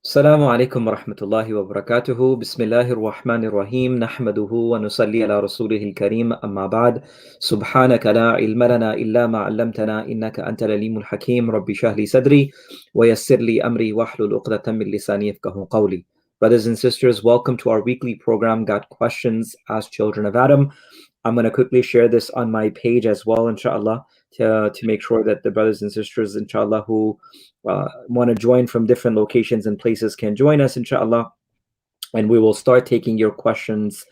السلام عليكم ورحمة الله وبركاته. بسم الله الرحمن الرحيم. نحمده ونصلي على رسوله الكريم. أما بعد. سبحانك لا علم لنا إلا ما علمتنا إنك أنت العليم الحكيم. رب اشرح لي صدري ويسر لي أمري واحلل عقدة من لساني يفقهوا قولي. Brothers and sisters, welcome to our weekly program, Got Questions, Ask Children of Adam. I'm going to quickly share this on my page as well, inshallah, to make sure that the brothers and sisters, inshallah, who want to join from different locations and places can join us, inshallah. And we will start taking your questions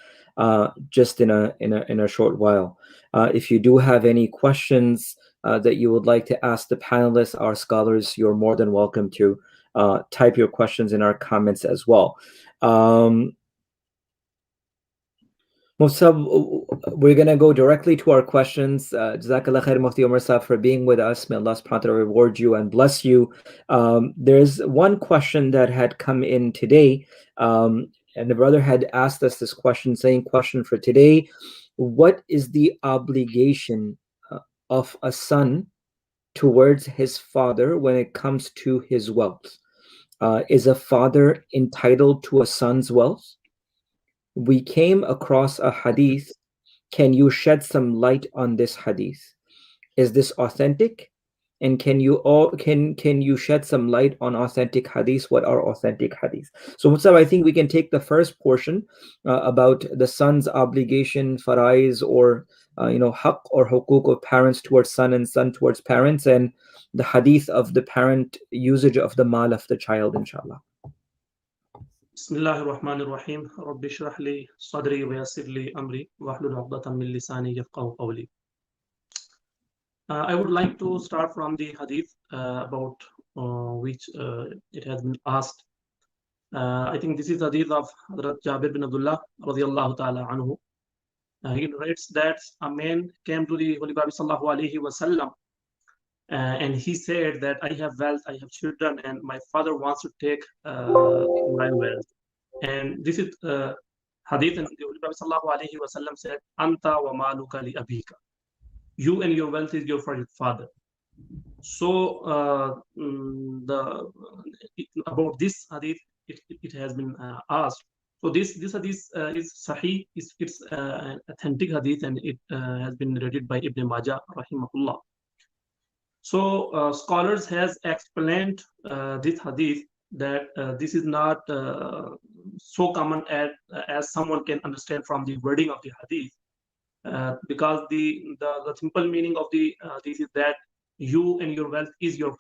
just in a short while. If you do have any questions that you would like to ask the panelists, our scholars, you're more than welcome to type your questions in our comments as well. Mufti, we're going to go directly to our questions. Jazakallah khair, Mufti Umar Sahib, for being with us. May Allah subhanahu wa ta'ala reward you and bless you. There's one question that had come in today, and the brother had asked us this question, saying, question for today, what is the obligation of a son towards his father when it comes to his wealth? Is a father entitled to a son's wealth? We came across a hadith. Can you shed some light on this hadith? Is this authentic? And can you shed some light on authentic hadiths? What are authentic hadiths? So Musab, I think we can take the first portion about the son's obligation, faraiz, or haqq or hukuk of parents towards son and son towards parents, and the hadith of the parent usage of the mal of the child, inshallah. Bismillahir Rahmanir Rahim. Rabbi shrah li sadri wa yassir li amri wahlul 'uqdatan min lisani yafqahu qawli. I would like to start from the hadith about which it has been asked. I think this is hadith of Hazrat Jabir bin Abdullah radiyallahu ta'ala anhu. He narrates that a man came to the Holy Prophet sallallahu alaihi wasallam and he said that I have wealth, I have children, and my father wants to take my wealth. And this is hadith, and the Holy Prophet sallallahu alaihi wasallam said, "Anta wa maluka li abika." You and your wealth is your father. So about this hadith, it has been asked. So this hadith is sahih, it's an authentic hadith, and it has been narrated by Ibn Majah rahimahullah. So scholars has explained this hadith that this is not so common as someone can understand from the wording of the hadith, because the simple meaning of the hadith is that you and your wealth is your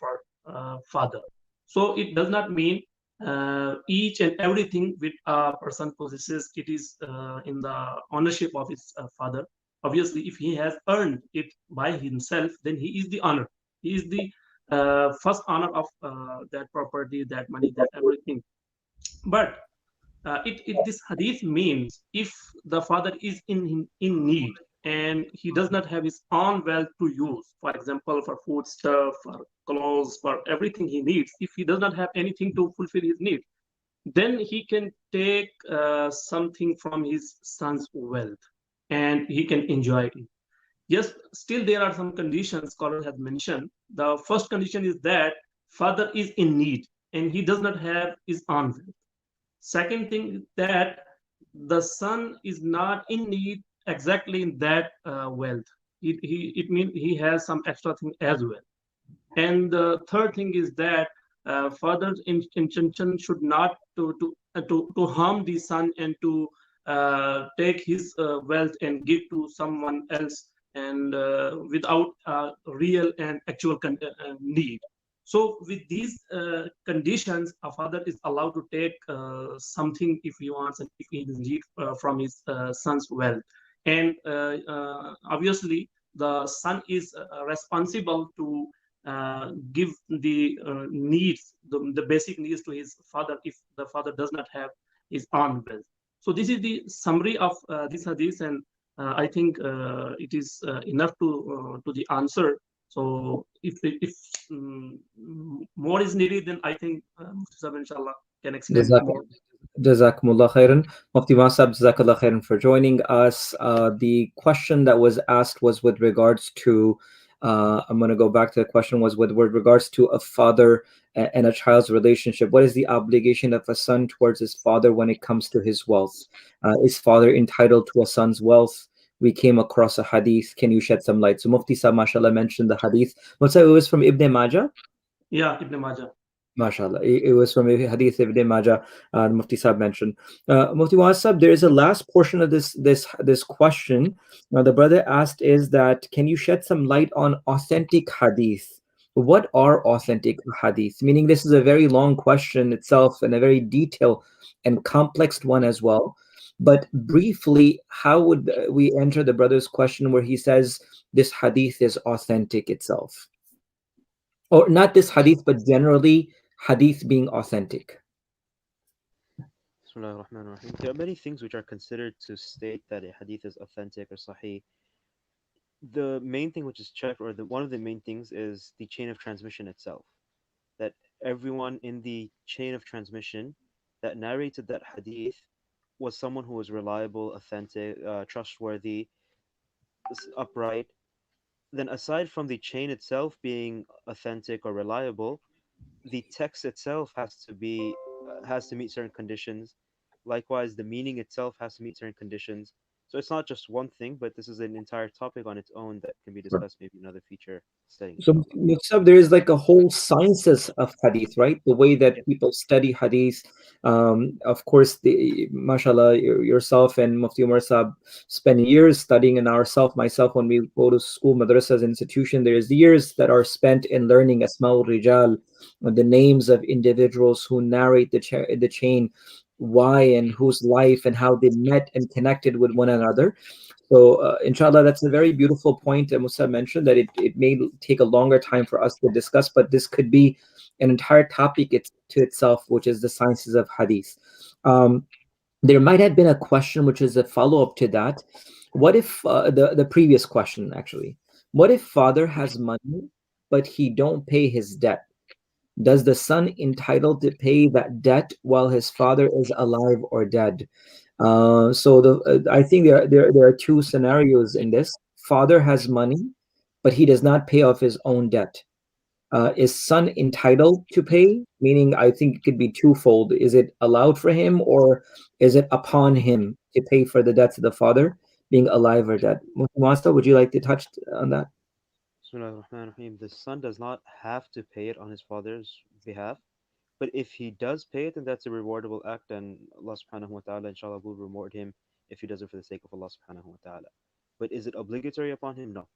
father. So it does not mean each and everything which a person possesses, it is in the ownership of his father. Obviously, if he has earned it by himself, then he is the owner. He is the first owner of that property, that money, that everything. But this hadith means if the father is in need and he does not have his own wealth to use, for example, for food stuff, for clothes, for everything he needs, if he does not have anything to fulfill his need, then he can take something from his son's wealth and he can enjoy it. Yes, still there are some conditions scholars have mentioned. The first condition is that father is in need and he does not have his own wealth. Second thing is that the son is not in need exactly in that wealth. It means he has some extra thing as well. And the third thing is that father's intention should not to harm the son and to take his wealth and give to someone else, and without real and actual need. So with these conditions, a father is allowed to take something if he wants and if he needs from his son's wealth. And obviously, the son is responsible to give the needs, the basic needs to his father if the father does not have his own wealth. So this is the summary of this hadith, and I think it is enough to the answer. So if more is needed, then I think Mufti inshallah can explain more. Jazakumullah khairan. Mufti Masab, Jazakallah khairan for joining us. The question that was asked was with regards to, I'm going to go back to the question, was with regards to a father and a child's relationship. What is the obligation of a son towards his father when it comes to his wealth? Is father entitled to a son's wealth? We came across a hadith. Can you shed some light? So Mufti Sahib, mashallah, mentioned the hadith. What's that? It was from Ibn Majah. Yeah, Ibn Majah. MashaAllah. It was from a hadith Ibn Majah, Mufti Sahib mentioned. Mufti Wasab, there is a last portion of this question. Now, the brother asked is that, can you shed some light on authentic hadith? What are authentic hadith? Meaning, this is a very long question itself and a very detailed and complex one as well. But briefly, how would we enter the brother's question where he says this hadith is authentic itself? Or not this hadith, but generally hadith being authentic. Bismillahir Rahmanir Rahim. There are many things which are considered to state that a hadith is authentic or sahih. The main thing which is checked, or one of the main things, is the chain of transmission itself. That everyone in the chain of transmission that narrated that hadith was someone who was reliable, authentic, trustworthy, upright. Then, aside from the chain itself being authentic or reliable, the text itself has to meet certain conditions. Likewise, the meaning itself has to meet certain conditions. So it's not just one thing, but this is an entire topic on its own that can be discussed maybe in another future study, So inshallah. Musab, there is like a whole sciences of hadith, right? The way that Yeah. people study hadith. Of course, mashallah, yourself and Mufti Umar Sahib spend years studying, and myself, when we go to school, madrasas, institution, there's years that are spent in learning Asma'ul Rijal, the names of individuals who narrate the chain, why and whose life and how they met and connected with one another. So, inshallah, that's a very beautiful point that Musa mentioned, that it may take a longer time for us to discuss, but this could be an entire topic to itself, which is the sciences of hadith. There might have been a question which is a follow-up to that. What if the previous question, actually, what if father has money but he don't pay his debt? Does the son entitled to pay that debt while his father is alive or dead? I think there are two scenarios in this. Father has money, but he does not pay off his own debt. Is son entitled to pay? Meaning, I think it could be twofold. Is it allowed for him, or is it upon him to pay for the debts of the father, being alive or dead? Musta, would you like to touch on that? Bismillahir Rahmanir Rahim. The son does not have to pay it on his father's behalf, but if he does pay it, then that's a rewardable act, and Allah subhanahu wa ta'ala, inshallah, will reward him if he does it for the sake of Allah subhanahu wa ta'ala. But is it obligatory upon him? No.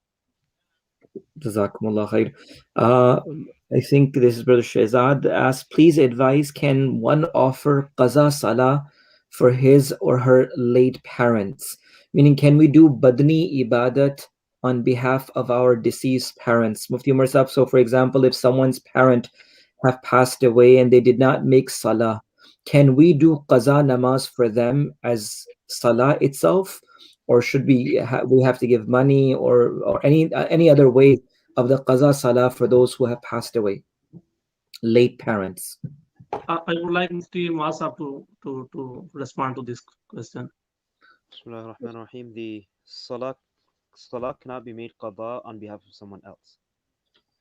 Jazakumullah khair. I think this is Brother Shehzad asked, please advise, can one offer qaza salah for his or her late parents? Meaning, can we do badni ibadat on behalf of our deceased parents? Mufti Umar Sahib, so for example, if someone's parent have passed away and they did not make salah, can we do qaza namaz for them as salah itself? Or should we have to give money, or any other way of the qaza salah for those who have passed away, late parents? I would like Mufti Masab to respond to this question. Bismillahir Rahmanir Rahim. The salah cannot be made qada on behalf of someone else.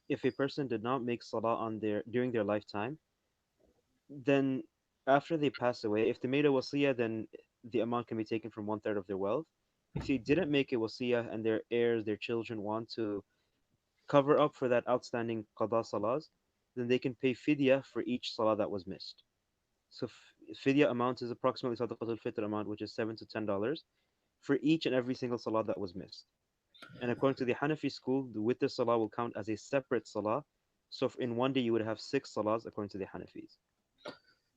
If a person did not make salah during their lifetime, then after they pass away, if they made a wasiyah, then the amount can be taken from 1/3 of their wealth. If they didn't make a wasiyah and their heirs, their children, want to cover up for that outstanding qada salahs, then they can pay fidya for each salah that was missed. So fidya amount is approximately sadaqatul fitr amount, which is $7 to $10 for each and every single salah that was missed. And according to the Hanafi school, the witr salah will count as a separate salah. So in one day you would have 6 salahs according to the Hanafis.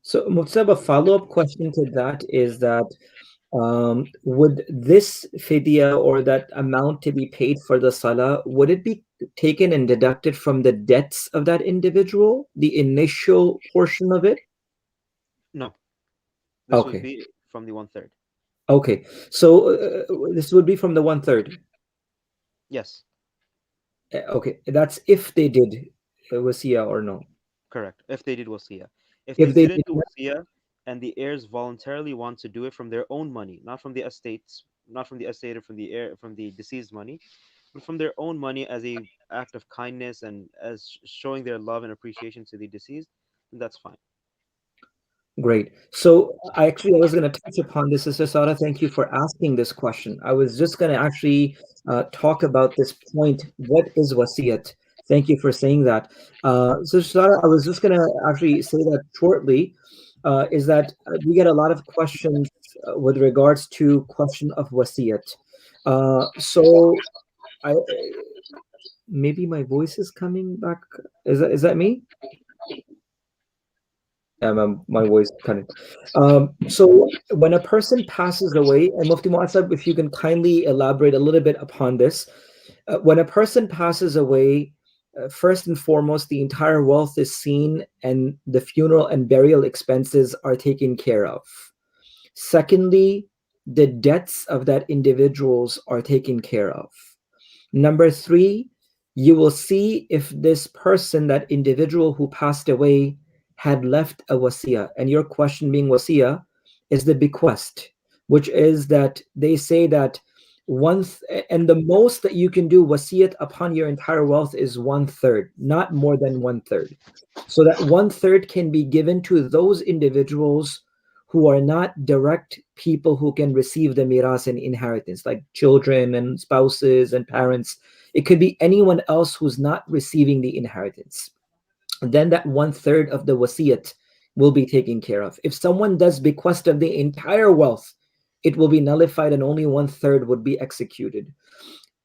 So, Mutsab, a follow-up question to that is that would this fidya, or that amount to be paid for the salah, would it be taken and deducted from the debts of that individual, the initial portion of it? No, this would Okay. be from the 1/3. Okay. So this would be from the 1/3. Yes, Okay. That's if they did wasiya or no. correct. If they did wasiyah. If they If they didn't did do not, wasiyah and the heirs voluntarily want to do it from their own money, not from the estates, not from the estate or from the heir, from the deceased money, but from their own money as a act of kindness and as showing their love and appreciation to the deceased, then that's fine. Great. So I was going to touch upon this, Sister Sada. Thank you for asking this question. I was just going to actually talk about this point. What is wasiyat? Thank you for saying that. Sister Sada, I was just going to actually say that shortly, is that we get a lot of questions with regards to question of wasiyat. So I maybe my voice is coming back. Is that me? My voice kind of. So when a person passes away, and Mufti Mu'assab, if you can kindly elaborate a little bit upon this. When a person passes away, first and foremost, the entire wealth is seen and the funeral and burial expenses are taken care of. Secondly, the debts of that individuals are taken care of. Number three, you will see if this person, that individual who passed away, had left a wasiya. And your question being wasiya is the bequest, which is that they say that and the most that you can do wasiyat upon your entire wealth is 1/3, not more than 1/3. So that 1/3 can be given to those individuals who are not direct people who can receive the miras and inheritance, like children and spouses and parents. It could be anyone else who's not receiving the inheritance. Then that 1/3 of the wasiyat will be taken care of. If someone does bequest of the entire wealth, it will be nullified and only 1/3 would be executed.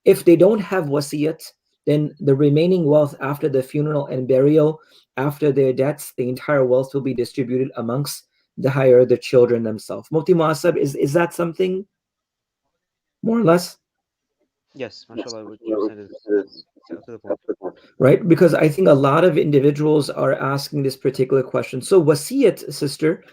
If they don't have wasiyat, then the remaining wealth after the funeral and burial, after their debts, the entire wealth will be distributed amongst the children themselves. Mufti Mu'assab, is that something more or less? Yes, mashallah, what you said is to the point. Right? Because I think a lot of individuals are asking this particular question. So wasiyat, sister,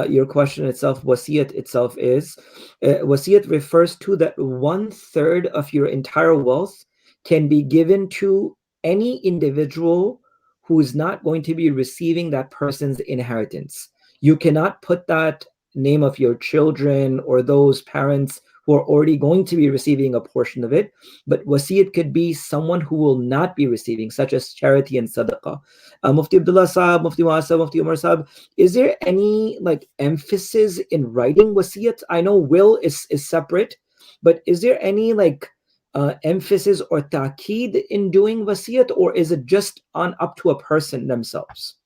your question itself, wasiyat itself is, wasiyat refers to that 1/3 of your entire wealth can be given to any individual who is not going to be receiving that person's inheritance. You cannot put that name of your children or those parents who are already going to be receiving a portion of it, but wasiyat could be someone who will not be receiving, such as charity and sadaqah. Mufti Abdullah Saab, Mufti Mu'assab, Mufti Umar Saab, is there any emphasis in writing wasiyat? I know will is separate, but is there any emphasis or ta'keed in doing wasiyat, or is it just up to a person themselves?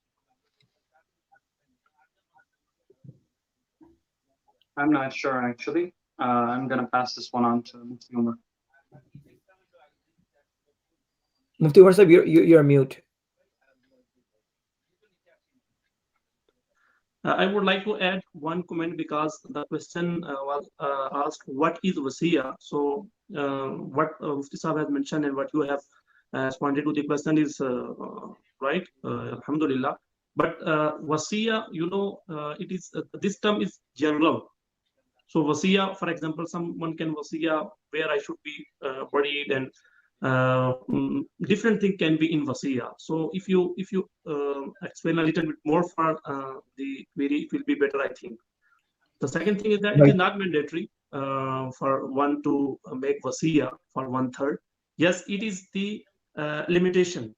I'm not sure, actually. I'm going to pass this one on to Mufti Umar. Mufti Umar Sahib, you're mute. I would like to add one comment because the question was asked, what is wasiya? So what Mufti Sahib has mentioned and what you have responded to the question is right, alhamdulillah. But wasiya, it is this term is general. So wasiya, for example, someone can wasiya where I should be buried, and different thing can be in wasiya. So if you explain a little bit more for the query, it will be better, I think. The second thing is that it is not mandatory for one to make wasiya for 1/3. Yes, it is the limitation.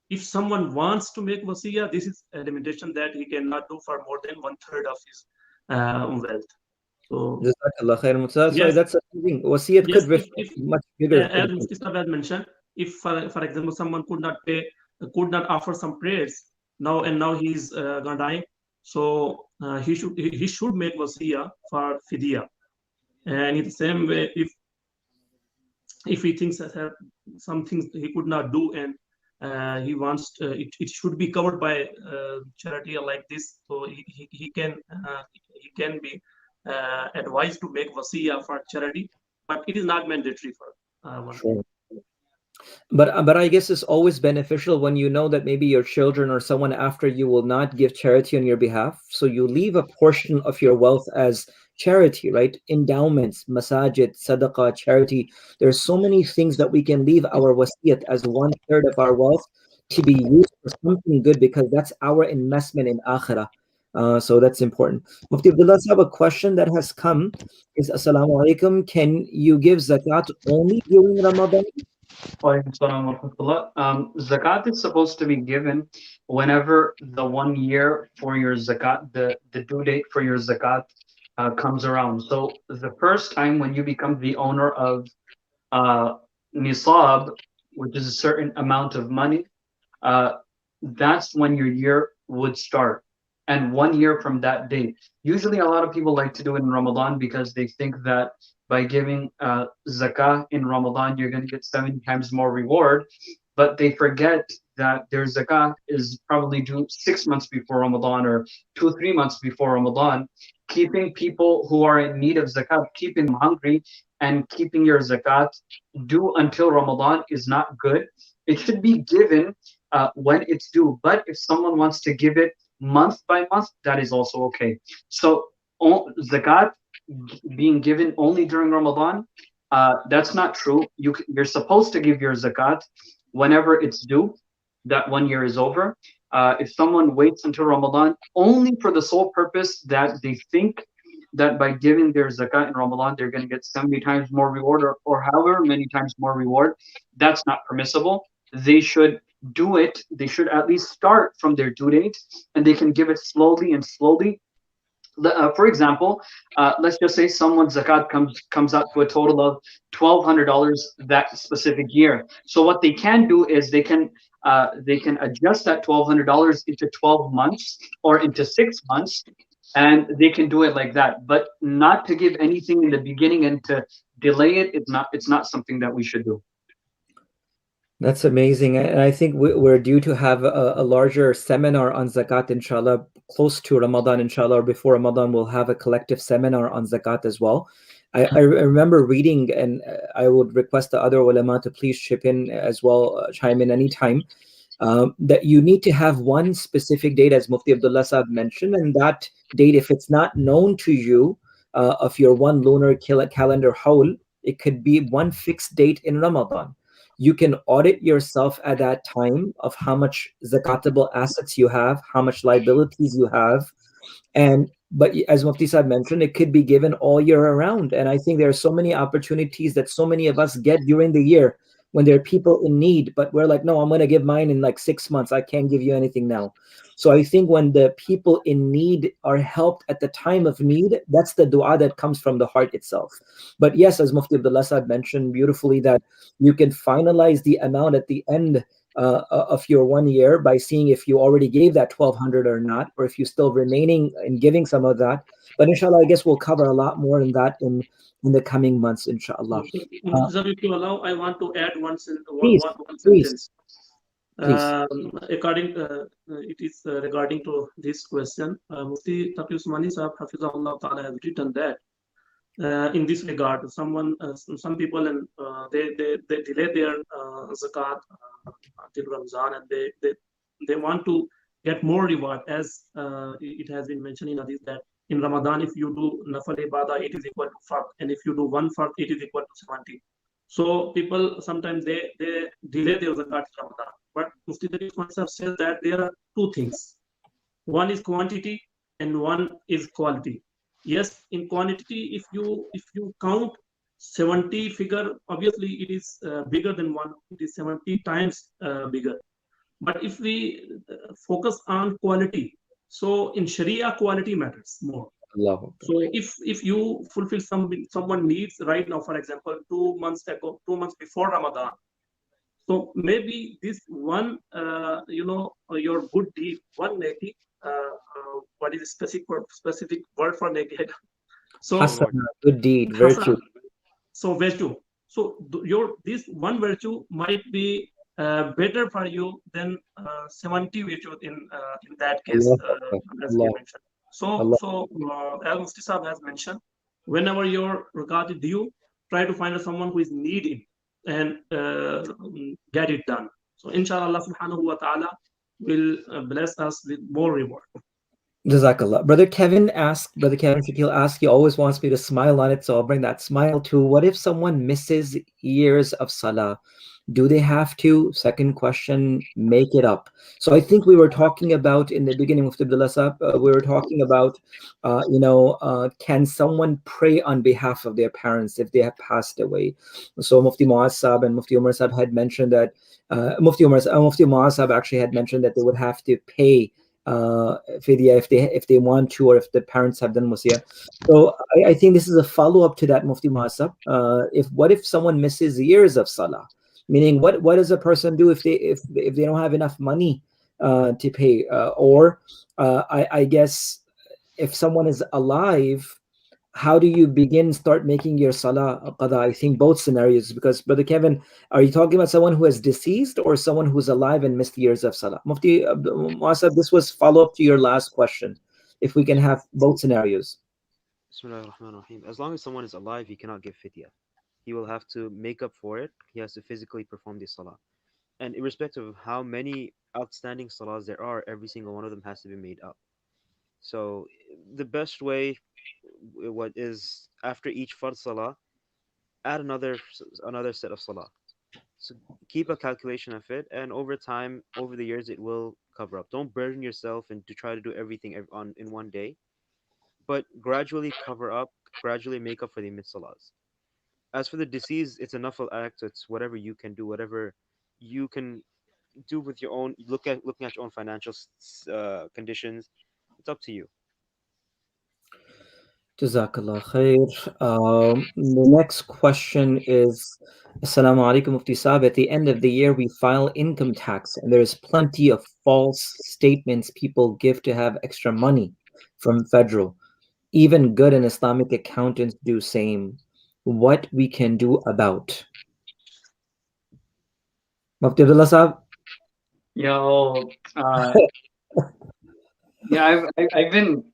If someone wants to make wasiya, this is a limitation that he cannot do for more than 1/3 of his wealth. So yes, that's amazing. Wasiyat could reflect much bigger. As Mufti Sahib has mentioned, if for example someone could not offer some prayers now he's gonna die, so he should make wasiya for fidya. And in the same way, if he thinks that some things he could not do and he wants it should be covered by charity like this, so he can be advised to make wasiya for charity, but it is not mandatory for one. Sure. But I guess it's always beneficial when you know that maybe your children or someone after you will not give charity on your behalf, so you leave a portion of your wealth as charity, right? Endowments, masajid, sadaqah, charity. There's so many things that we can leave our wasiyat as 1/3 of our wealth to be used for something good, because that's our investment in akhirah. So that's important. Mufti Abdullah Sahib, a question that has come is, Assalamu alaikum, can you give zakat only during Ramadan Zakat is supposed to be given whenever the 1 year for your zakat, the due date for your zakat comes around. So the first time when you become the owner of uh, nisab, which is a certain amount of money, uh, that's when your year would start. And 1 year from that date. Usually, a lot of people like to do it in Ramadan because they think that by giving zakah in Ramadan, you're going to get 70 times more reward. But they forget that their zakah is probably due 6 months before Ramadan or 2, 3 months before Ramadan. Keeping people who are in need of zakat, keeping them hungry, and keeping your zakat due until Ramadan is not good. It should be given when it's due. But if someone wants to give it month by month, that is also okay. So zakat being given only during Ramadan, that's not true. You're supposed to give your zakat whenever it's due. That 1 year is over. If someone waits until Ramadan only for the sole purpose that they think that by giving their zakat in Ramadan, they're going to get 70 times more reward or however many times more reward, that's not permissible. They should do it. They should at least start from their due date and they can give it slowly and slowly. For example, let's just say someone's zakat comes out to a total of $1,200 that specific year. So what they can do is they can adjust that $1,200 into 12 months or into 6 months, and they can do it like that. But not to give anything in the beginning and to delay it, it's not something that we should do. That's amazing. And I think we're due to have a larger seminar on zakat, inshallah, close to Ramadan, inshallah, or before Ramadan, we'll have a collective seminar on zakat as well. I remember reading, and I would request the other ulama to please chip in as well, chime in anytime, that you need to have one specific date, as Mufti Abdullah Saab mentioned, and that date, if it's not known to you of your one lunar calendar haul, it could be one fixed date in Ramadan. You can audit yourself at that time of how much zakatable assets you have, how much liabilities you have. But as Mufti Saab mentioned, it could be given all year around. And I think there are so many opportunities that so many of us get during the year when there are people in need, but we're like, no, I'm going to give mine in like 6 months. I can't give you anything now. So I think when the people in need are helped at the time of need, that's the dua that comes from the heart itself. But yes, as Mufti Abdullah Saab mentioned beautifully, that you can finalize the amount at the end of your 1 year by seeing if you already gave that 1,200 or not, or if you're still remaining and giving some of that. But inshallah, I guess we'll cover a lot more in that in the coming months, inshallah. If you allow, I want to add one Please. sentence. Please. According, it is regarding to this question. Mufti Taqi Usmani Sahab Hafizahullah Ta'ala has written that in this regard, some people and they delay their zakat until Ramzan, and they want to get more reward, as it has been mentioned in hadith that in Ramadan, if you do nafal ibadah, it is equal to fard, and if you do one fard, it is equal to 70. So people sometimes they delay their zakat in Ramadan. But Mufti Taqi Usmani Sahab says that there are two things. One is quantity and one is quality. Yes, in quantity, if you count 70 figure, obviously it is bigger than one. It is 70 times bigger. But if we focus on quality, so in Sharia, quality matters more. Allah. So if you fulfill someone needs right now, for example, 2 months before Ramadan, so maybe this one, your good deed, one negative. What is a specific word for negative? So Hasana, good deed, virtue. So virtue. So this one virtue might be better for you than 70 virtue in that case, as you mentioned. So as Mufti Sahab has mentioned, whenever your zakat is due, try to find someone who is needy and get it done. So inshallah, Allah subhanahu wa ta'ala will bless us with more reward. Jazakallah. Brother Kevin Shakil asked, he always wants me to smile on it, so I'll bring that smile too. What if someone misses years of salah? Do they have to? Second question, make it up. So I think we were talking about in the beginning of Abdullah Sahab, we were talking about, can someone pray on behalf of their parents if they have passed away? So Mufti Muaz Sahab and Mufti Umar Sahab had mentioned that Mufti Muaz Sahab actually had mentioned that they would have to pay fidya if they want to, or if the parents have done wasiyah. So I think this is a follow-up to that, Mufti Muaz Sahab. What if someone misses years of salah? Meaning, what does a person do if they don't have enough money to pay? I guess if someone is alive, how do you start making your salah qada? I think both scenarios, because Brother Kevin, are you talking about someone who is deceased or someone who's alive and missed years of salah? Mufti Muasab, this was follow-up to your last question. If we can have both scenarios. Bismillahir Rahmanir Rahim. As long as someone is alive, he cannot give fidya. He will have to make up for it. He has to physically perform the salah. And irrespective of how many outstanding salahs there are, every single one of them has to be made up. So the best way, what is after each fard salah, add another set of salah. So keep a calculation of it, and over time, over the years, it will cover up. Don't burden yourself and to try to do everything in one day, but gradually cover up, gradually make up for the missed salahs. As for the deceased, it's a nafil act. So it's whatever you can do, whatever you can do with your own. Looking at your own financial conditions. It's up to you. Jazakallah khair. The next question is, Assalamu alaikum Mufti Saab. At the end of the year, we file income tax, and there's plenty of false statements people give to have extra money from federal. Even good and Islamic accountants do same. What we can do about? Mufti Abdullah Saab? I've been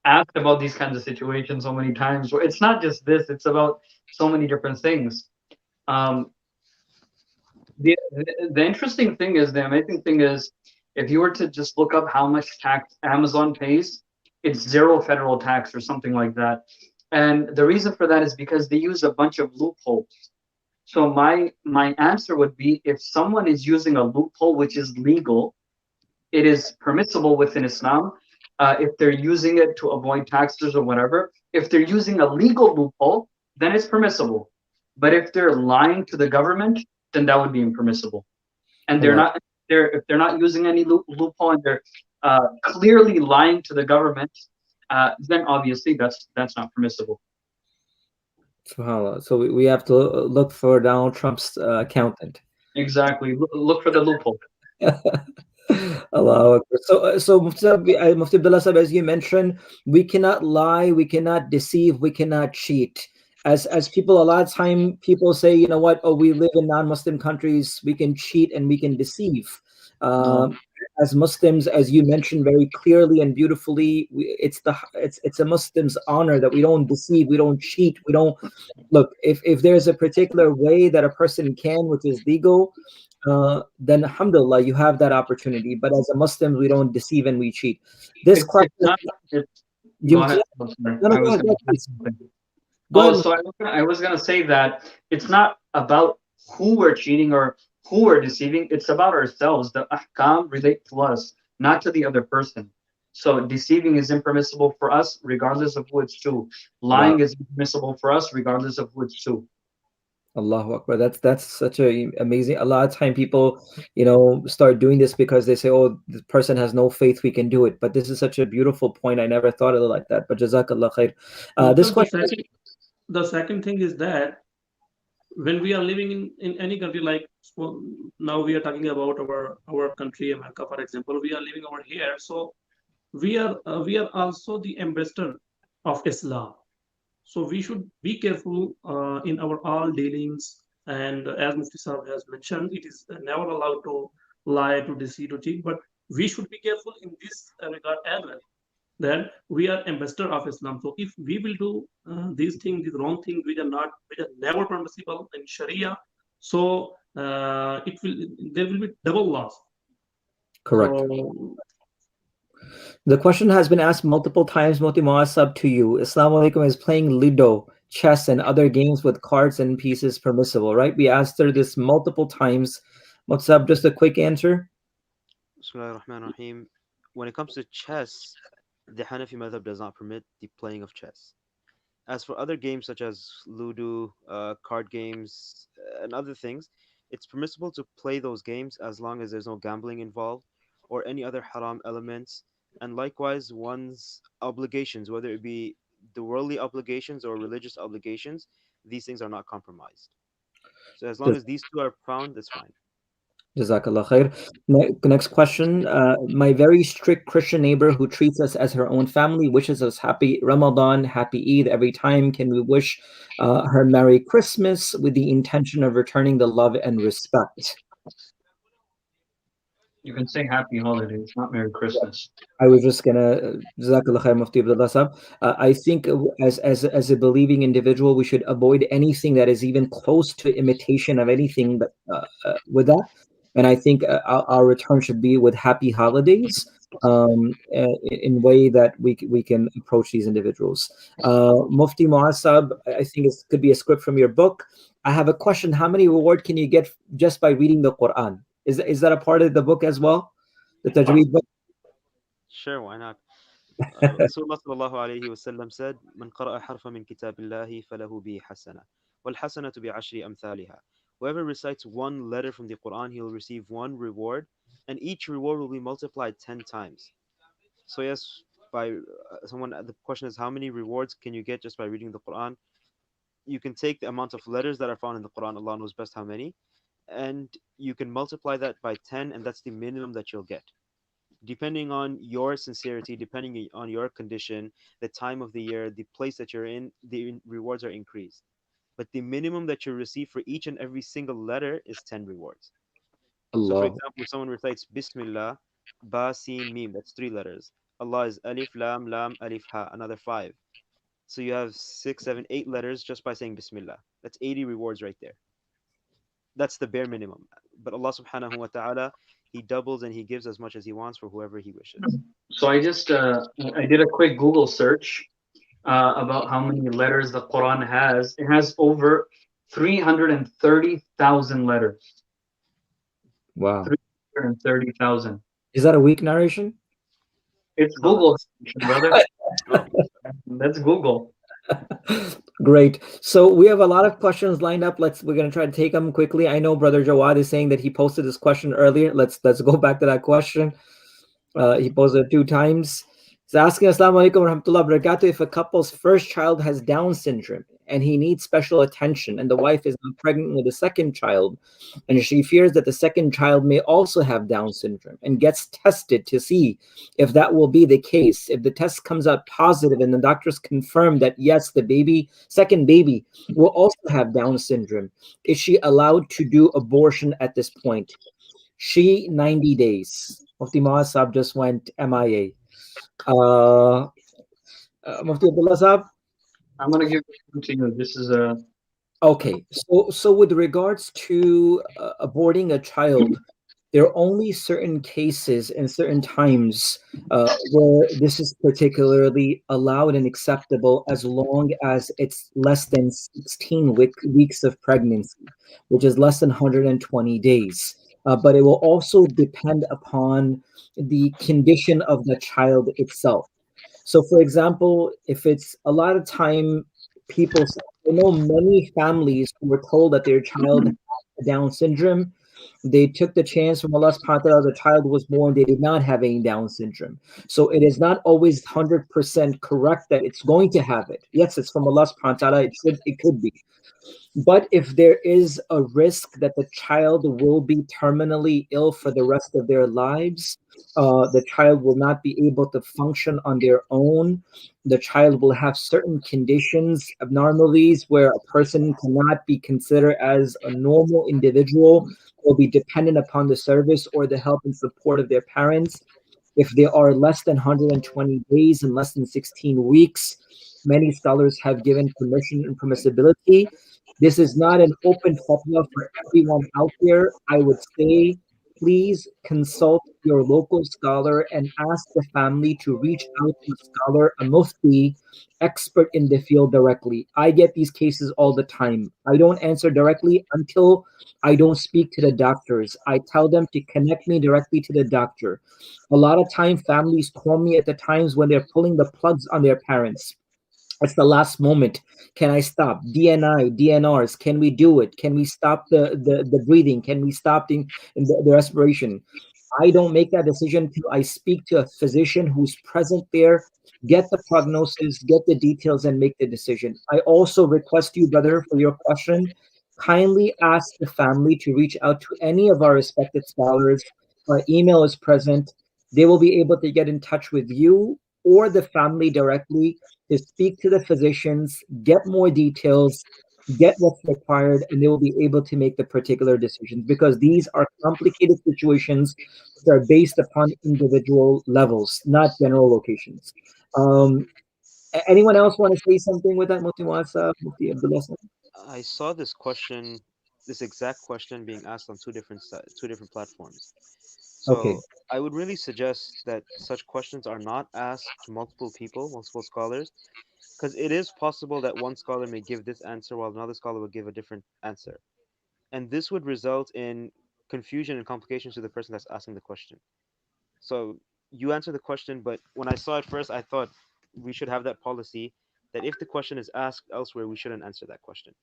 asked about these kinds of situations so many times. Where it's not just this; it's about so many different things. The interesting thing is, the amazing thing is, if you were to just look up how much tax Amazon pays, it's 0 federal tax or something like that. And the reason for that is because they use a bunch of loopholes. So my answer would be, if someone is using a loophole which is legal, it is permissible within Islam. If they're using it to avoid taxes or whatever, if they're using a legal loophole, then it's permissible. But if they're lying to the government, then that would be impermissible. And if they're not using any loophole and they're clearly lying to the government, then obviously that's not permissible. SubhanAllah. So we have to look for Donald Trump's accountant. Exactly. Look for the loophole. Allahu Akbar. So Mufti Abdullah Sahab, as you mentioned, we cannot lie, we cannot deceive, we cannot cheat. As people, a lot of time people say, you know what, we live in non-Muslim countries, we can cheat and we can deceive. As Muslims, as you mentioned very clearly and beautifully, it's a Muslim's honor that we don't deceive, we don't cheat, we don't look. If there's a particular way that a person can, which is legal, then alhamdulillah, you have that opportunity. But as a Muslim, we don't deceive and we cheat. This question. Go ahead. I was gonna say that it's not about who we're cheating or who we're deceiving. It's about ourselves. The ahkam relate to us, not to the other person. So deceiving is impermissible for us, regardless of who it's to. Lying is impermissible for us, regardless of who it's to. Allahu Akbar. That's such a amazing. A lot of time people, start doing this because they say, "Oh, this person has no faith, we can do it." But this is such a beautiful point. I never thought of it like that. But Jazakallah khair. This question. The second thing is that when we are living in any country, like now we are talking about our country, America, for example, we are living over here. So we are also the ambassador of Islam. So we should be careful in our all dealings. And as Mufti Sahab has mentioned, it is never allowed to lie, to deceive, to cheat. But we should be careful in this regard as well, that we are ambassador of Islam. So if we will do these things, these wrong things, which are never permissible in Sharia, so there will be double loss. Correct. The question has been asked multiple times, Mufti Muaz Sahab, to you. Assalamu alaikum is playing Ludo chess and other games with cards and pieces permissible, right? We asked her this multiple times. What's up? Just a quick answer. Bismillah ar-Rahman ar-Rahim. When it comes to chess, the Hanafi madhab does not permit the playing of chess. As for other games such as Ludo, card games, and other things, it's permissible to play those games as long as there's no gambling involved or any other haram elements. And likewise, one's obligations, whether it be the worldly obligations or religious obligations, these things are not compromised. So as long as these two are found, that's fine. Jazakallah khair. Next question. My very strict Christian neighbor who treats us as her own family wishes us happy Ramadan, happy Eid every time. Can we wish her Merry Christmas with the intention of returning the love and respect? You can say happy holidays, not Merry Christmas. I was just gonna Jazakallah khair, Mufti Abdullah Sahab. I think as a believing individual, we should avoid anything that is even close to imitation of anything that with that. And I think our return should be with happy holidays, in way that we can approach these individuals. Mufti Muasab, I think it could be a script from your book. I have a question. How many reward can you get just by reading the Quran? Is that a part of the book as well? The Tajweed book? Sure, why not? Rasulullah sallallahu alayhi wasallam said, "Man qara'a harfa min kitabillahi falahu bi hasana, wal hasanatu bi ashri amthaliha." Whoever recites one letter from the Quran, he'll receive one reward, and each reward will be multiplied 10 times. So yes, by the question is, how many rewards can you get just by reading the Quran? You can take the amount of letters that are found in the Quran, Allah knows best how many, and you can multiply that by 10, and that's the minimum that you'll get. Depending on your sincerity, depending on your condition, the time of the year, the place that you're in, the rewards are increased. But the minimum that you receive for each and every single letter is 10 rewards. So for Allah. example, if someone recites Bismillah, Ba, Sin, Mim, that's 3 letters. Allah is Alif, Lam, Lam, Alif, Ha, another 5. So you have 6, 7, 8 letters just by saying Bismillah. That's 80 rewards right there. That's the bare minimum. But Allah subhanahu wa ta'ala, He doubles and He gives as much as He wants for whoever He wishes. So I just I did a quick Google search about how many letters the Quran has. It has over 330,000 letters. Wow. 330,000. Is that a weak narration? It's Google, brother. That's Google. Great. So we have a lot of questions lined up. We're going to try to take them quickly. I know Brother Jawad is saying that he posted this question earlier. Let's go back to that question. He posted it 2 times. He's asking, Assalamu alaikum wa rahmatullahi wa barakatuh, if a couple's first child has Down syndrome and he needs special attention, and the wife is now pregnant with a second child, and she fears that the second child may also have Down syndrome, and gets tested to see if that will be the case. If the test comes out positive and the doctors confirm that yes, the second baby will also have Down syndrome, is she allowed to do abortion at this point? She 90 days. Mufti Muasab just went MIA. Mufti Abdullah Sahab? I'm going to give it to you. This is a... Okay, so with regards to aborting a child, there are only certain cases and certain times where this is particularly allowed and acceptable, as long as it's less than 16 weeks of pregnancy, which is less than 120 days. But it will also depend upon the condition of the child itself. So, for example, if it's a lot of time, I know many families who were told that their child had Down syndrome. They took the chance from Allah subhanahu wa ta'ala, the child was born, they did not have any Down syndrome. So it is not always 100% correct that it's going to have it. Yes, it's from Allah subhanahu wa ta'ala, it could be. But if there is a risk that the child will be terminally ill for the rest of their lives, the child will not be able to function on their own, the child will have certain conditions, abnormalities, where a person cannot be considered as a normal individual, will be dependent upon the service or the help and support of their parents. If they are less than 120 days and less than 16 weeks, many scholars have given permission and permissibility. This is not an open fatwa for everyone out there. I would say please consult your local scholar and ask the family to reach out to a scholar, a mufti, expert in the field directly. I get these cases all the time. I don't answer directly until I don't speak to the doctors. I tell them to connect me directly to the doctor. A lot of time families call me at the times when they're pulling the plugs on their parents. It's the last moment. Can I stop? DNI, DNRs, can we do it? Can we stop the breathing? Can we stop the respiration? I don't make that decision until I speak to a physician who's present there, get the prognosis, get the details, and make the decision. I also request you, brother, for your question, kindly ask the family to reach out to any of our respected scholars. Our email is present. They will be able to get in touch with you or the family directly to speak to the physicians, get more details, get what's required, and they will be able to make the particular decisions because these are complicated situations that are based upon individual levels, not general locations. Anyone else want to say something with that, Mufti Muasa, Mufti Abdullah? I saw this question, this exact question being asked on two different platforms. Okay. So I would really suggest that such questions are not asked to multiple people, multiple scholars, because it is possible that one scholar may give this answer while another scholar will give a different answer. And this would result in confusion and complications to the person that's asking the question. So you answer the question, but when I saw it first, I thought we should have that policy that if the question is asked elsewhere, we shouldn't answer that question,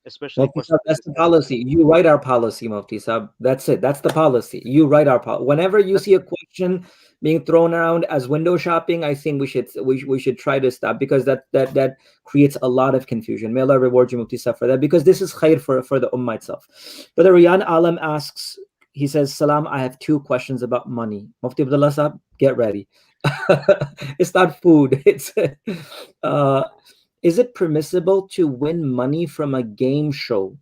especially Mufti questions Saab, of that's this the kind. policy. You write our policy, Mufti Saab. That's it. That's the policy. You write our policy. Whenever you That's see a question being thrown around as window shopping, I think we should try to stop because that creates a lot of confusion. May Allah reward you, Mufti Saab, for that because this is khair for the ummah itself. Brother Riyan Alam asks, he says, Salam, I have two questions about money. Mufti Abdullah Saab, get ready. It's not food. It's uh, is it permissible to win money from a game show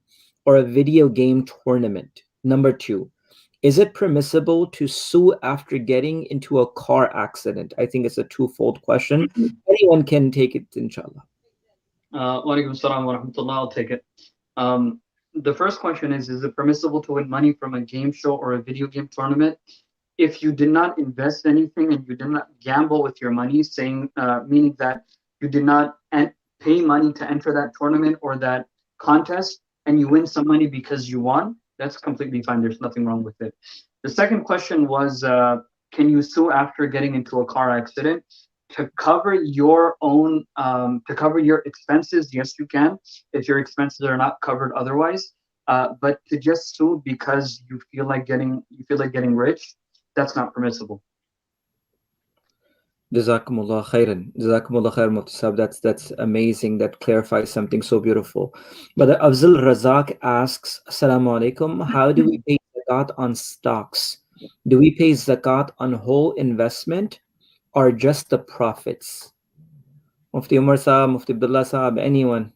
or a video game tournament? Number two, is it permissible to sue after getting into a car accident? I think it's a twofold question. Anyone can take it, inshallah. Walaikum salam wa rahmatullah. I'll take it. The first question is it permissible to win money from a game show or a video game tournament? If you did not invest anything and you did not gamble with your money, meaning that you did not pay money to enter that tournament or that contest, and you win some money because you won, that's completely fine. There's nothing wrong with it. The second question was, can you sue after getting into a car accident? To cover your own, to cover your expenses, yes, you can, if your expenses are not covered otherwise. But to just sue because you feel like getting rich, that's not permissible. Jazakumullah khairan. Jazakumullah khair, Mufti Sahib. That's amazing. That clarifies something so beautiful. But Afzal Razak asks, Assalamu alaikum. How do we pay zakat on stocks? Do we pay zakat on whole investment or just the profits? Mufti Umar Sahib, Mufti Abdullah Sahib, anyone?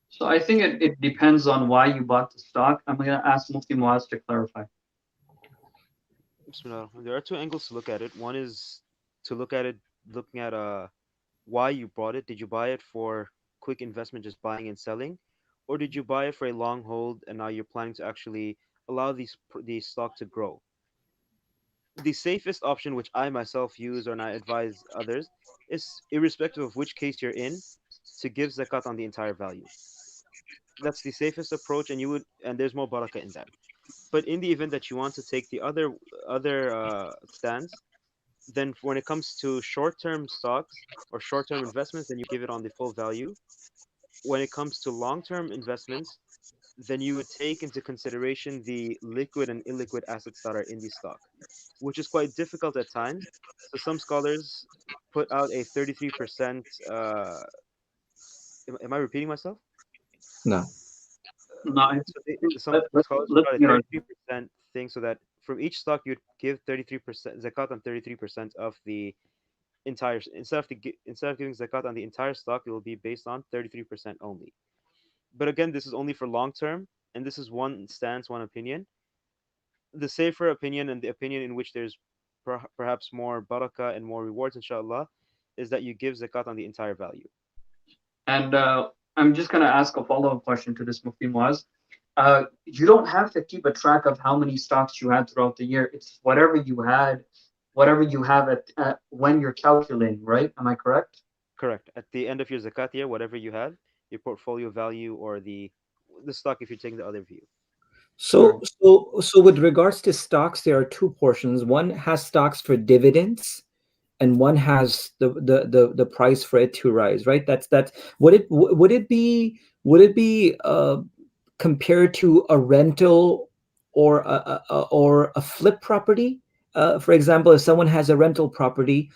So I think it depends on why you bought the stock. I'm going to ask Mufti Muaz to clarify. Bismillah. There are two angles to look at it. One is to look at it looking at why you bought it. Did you buy it for quick investment, just buying and selling, or did you buy it for a long hold and now you're planning to actually allow these stock to grow? The safest option, which I myself use or I advise others, is irrespective of which case you're in, to give zakat on the entire value. That's the safest approach, and there's more barakah in that. But in the event that you want to take the other stance, then when it comes to short-term stocks or short-term investments, then you give it on the full value. When it comes to long-term investments, then you would take into consideration the liquid and illiquid assets that are in the stock, which is quite difficult at times. So some scholars put out a 33%. Am I repeating myself? No. No, Some let's scholars let's put out a hear it. 33% thing, so that from each stock you'd give 33% zakat on 33% of the entire. Instead of giving zakat on the entire stock, it will be based on 33% only. But again, this is only for long term, and this is one stance, one opinion. The safer opinion and the opinion in which there's perhaps more barakah and more rewards, inshallah, is that you give zakat on the entire value. And I'm just going to ask a follow-up question to this, Mufti Muaz. you don't have to keep a track of how many stocks you had throughout the year. It's whatever you had, whatever you have at when you're calculating, right? Am I correct? Correct. At the end of your zakat year, whatever you have, your portfolio value or the stock, if you're taking the other view. So, with regards to stocks, there are two portions. One has stocks for dividends, and one has the price for it to rise. Right? That's would it be compared to a rental or a flip property? For example, if someone has a rental property,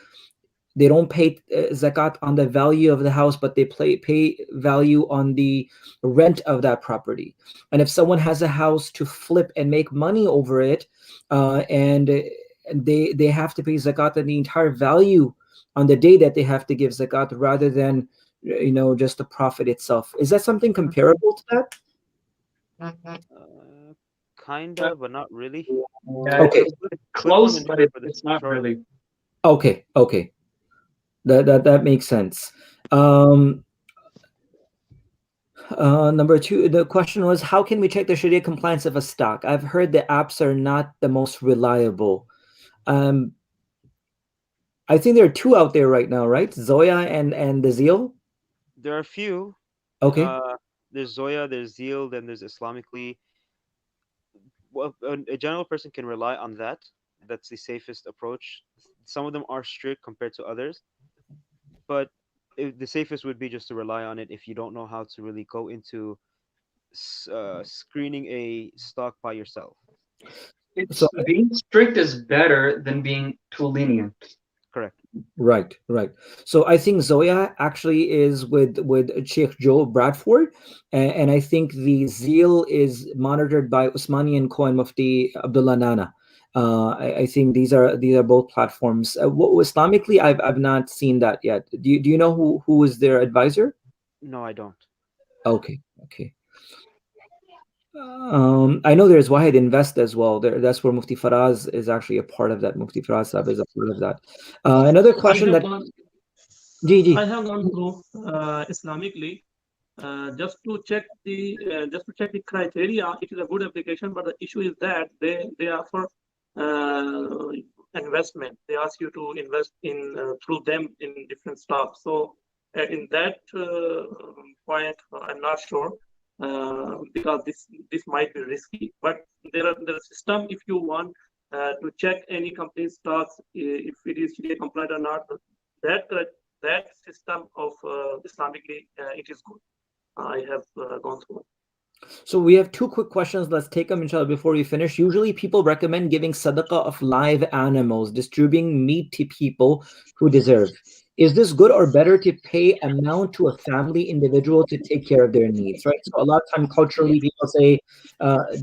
they don't pay zakat on the value of the house, but they pay value on the rent of that property. And if someone has a house to flip and make money over it, and they have to pay zakat on the entire value on the day that they have to give zakat, rather than just the profit itself. Is that something comparable to that? Kinda, but not really. Yeah, Okay. it's close, Flip but one and for the it's not short. really. Okay. That makes sense. Number two, the question was, how can we check the Sharia compliance of a stock? I've heard the apps are not the most reliable. I think there are two out there right now, right? Zoya and the Zeal. There are a few. Okay. There's Zoya, there's Zeal, then there's Islamically. Well, a general person can rely on that. That's the safest approach. Some of them are strict compared to others, but the safest would be just to rely on it if you don't know how to really go into screening a stock by yourself. It's So being strict is better than being too lenient. Correct. right. So I think Zoya actually is with Sheikh Joe Bradford, and I think the Zeal is monitored by Usmani and Kohen Mufti Abdullah Nana. I think these are both platforms. Islamically, I've not seen that yet. Do you know who is their advisor? No, I don't. Okay. I know there's Wahid Invest as well. That's where Mufti Faraz is actually a part of that. Mufti Faraz Sahib is a part of that. Another question that I have gone through Islamically just to check the criteria. It is a good application, but the issue is that they offer investment. They ask you to invest in through them in different stocks. So in that point, I'm not sure. Because this might be risky, but there are the system. If you want to check any company's stocks, if it is Sharia compliant or not, that system of Islamically, it is good. I have gone through it. So we have two quick questions. Let's take them, inshallah, before we finish. Usually people recommend giving sadaqah of live animals, distributing meat to people who deserve. Is this good or better to pay amount to a family individual to take care of their needs, right? So a lot of time culturally people say,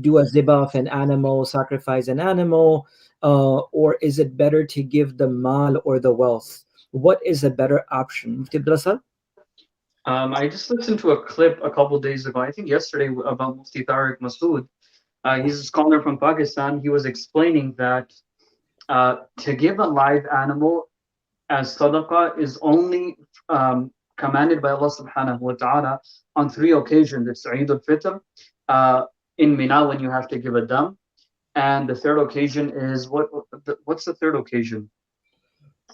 do a zibah of an animal, sacrifice an animal, or is it better to give the mal or the wealth? What is a better option? Mufti Abdullah Sahib? I just listened to a clip a couple days ago, I think yesterday, about Mufti Tariq Masood. He's a scholar from Pakistan. He was explaining that to give a live animal as sadaqah is only commanded by Allah subhanahu wa ta'ala on 3 occasions. It's Eid al-Fitr, in Mina when you have to give a dam, and the third occasion is what's the third occasion?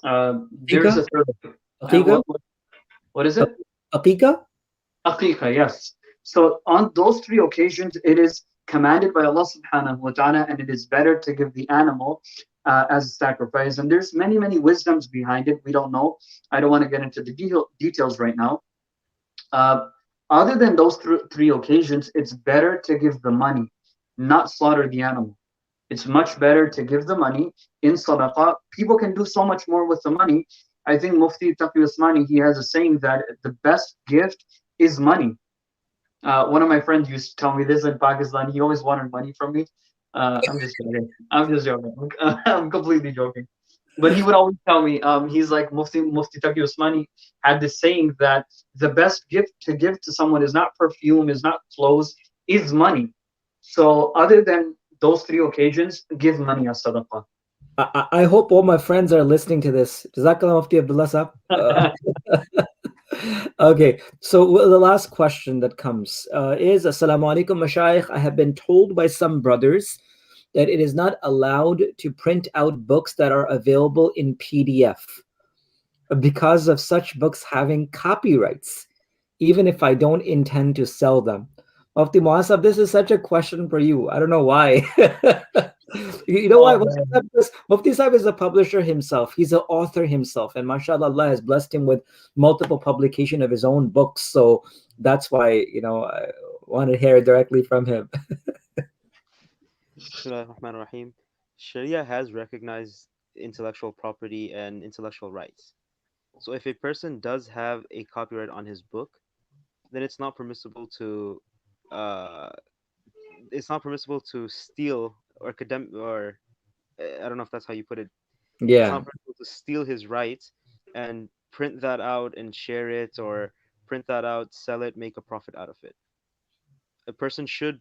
There's a third. What is it? Aqiqah? Aqiqah, yes. So on those 3 occasions, it is commanded by Allah subhanahu wa ta'ala, and it is better to give the animal as a sacrifice. And there's many wisdoms behind it. We don't know. I don't want to get into the details right now. Other than those 3 occasions, it's better to give the money, not slaughter the animal. It's much better to give the money in sadaqah. People can do so much more with the money. I think Mufti Taqi Usmani, he has a saying that the best gift is money. One of my friends used to tell me this in Pakistan. He always wanted money from me. I'm just joking. I'm completely joking. But he would always tell me, he's like, Mufti Taqi Usmani had this saying that the best gift to give to someone is not perfume, is not clothes, is money. So other than those 3 occasions, give money as sadaqah. I hope all my friends are listening to this. Jazakallah Mufti Abdullah Sahib. Okay, so the last question that comes is Assalamu alaikum, Mashaykh. I have been told by some brothers that it is not allowed to print out books that are available in PDF because of such books having copyrights, even if I don't intend to sell them. Mufti Muasab, this is such a question for you. I don't know why. You know why? Oh, man. Mufti Sahib is a publisher himself. He's an author himself. And mashallah, Allah has blessed him with multiple publication of his own books. So that's why, I want to hear directly from him. Bismillahirrahmanirrahim. Sharia has recognized intellectual property and intellectual rights. So if a person does have a copyright on his book, then uh, it's not permissible to steal or condemn or I don't know if that's how you put it. It's Yeah. not permissible to steal his rights and print that out and share it, or print that out, sell it, make a profit out of it. A person should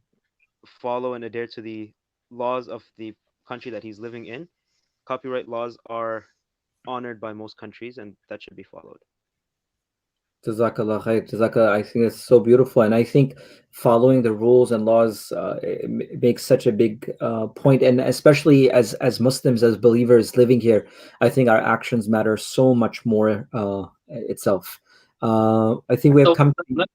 follow and adhere to the laws of the country that he's living in. Copyright laws are honored by most countries, and that should be followed. Jazakallah khair. Jazakallah. I think it's so beautiful. And I think following the rules and laws makes such a big point. And especially as Muslims, as believers living here, I think our actions matter so much more itself. I think we have So come I'm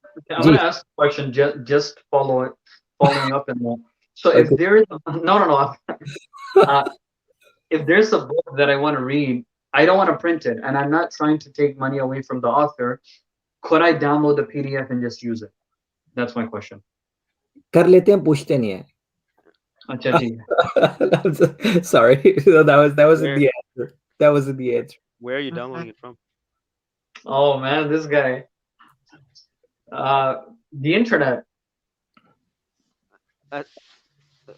Ji. going to ask a question just following up in that. So if Okay. there is no. If there's a book that I want to read, I don't want to print it, and I'm not trying to take money away from the author. Could I download the PDF and just use it? That's my question. कर लेते हैं, पूछते नहीं है. अच्छा, ठीक है. Sorry, that wasn't Where the answer. That wasn't the answer. where are you downloading it from? Oh man, this guy. The internet.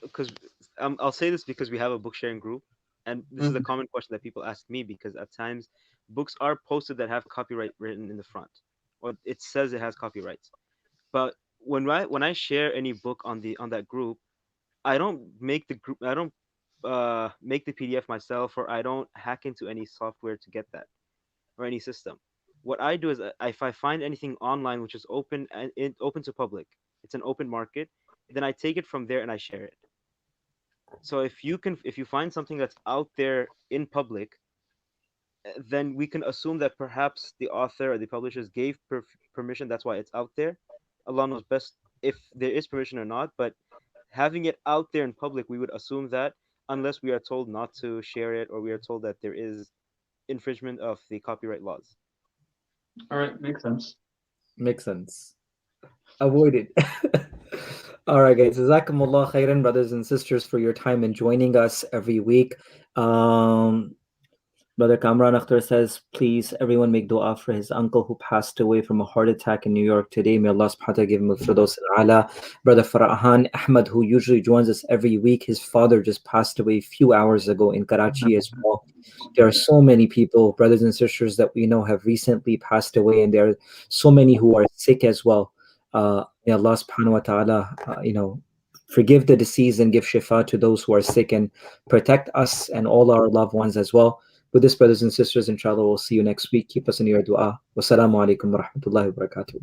Because I'll say this because we have a book sharing group, and this is a Mhm. common question that people ask me, because at times books are posted that have copyright written in the front, or it says it has copyrights. But when I share any book on that group, I don't make the group. I don't make the PDF myself, or I don't hack into any software to get that, or any system. What I do is, if I find anything online which is open and open to public, it's an open market, then I take it from there and I share it. So if you find something that's out there in public, then we can assume that perhaps the author or the publishers gave permission. That's why it's out there. Allah knows best if there is permission or not. But having it out there in public, we would assume that, unless we are told not to share it, or we are told that there is infringement of the copyright laws. All right, makes sense. Makes sense. Avoid it. All right, guys. Jazakumullah khairan, brothers and sisters, for your time and joining us every week. Brother Kamran Akhtar says, please, everyone make dua for his uncle who passed away from a heart attack in New York today. May Allah subhanahu wa ta'ala give him al-firdaus al-ala. Brother Farhan Ahmad, who usually joins us every week, his father just passed away a few hours ago in Karachi as well. There are so many people, brothers and sisters, that we know have recently passed away, and there are so many who are sick as well. May Allah subhanahu wa ta'ala, forgive the deceased and give shifa to those who are sick, and protect us and all our loved ones as well. With this, brothers and sisters, inshallah, we'll see you next week. Keep us in your dua. Wassalamu alaikum wa rahmatullahi wa barakatuh.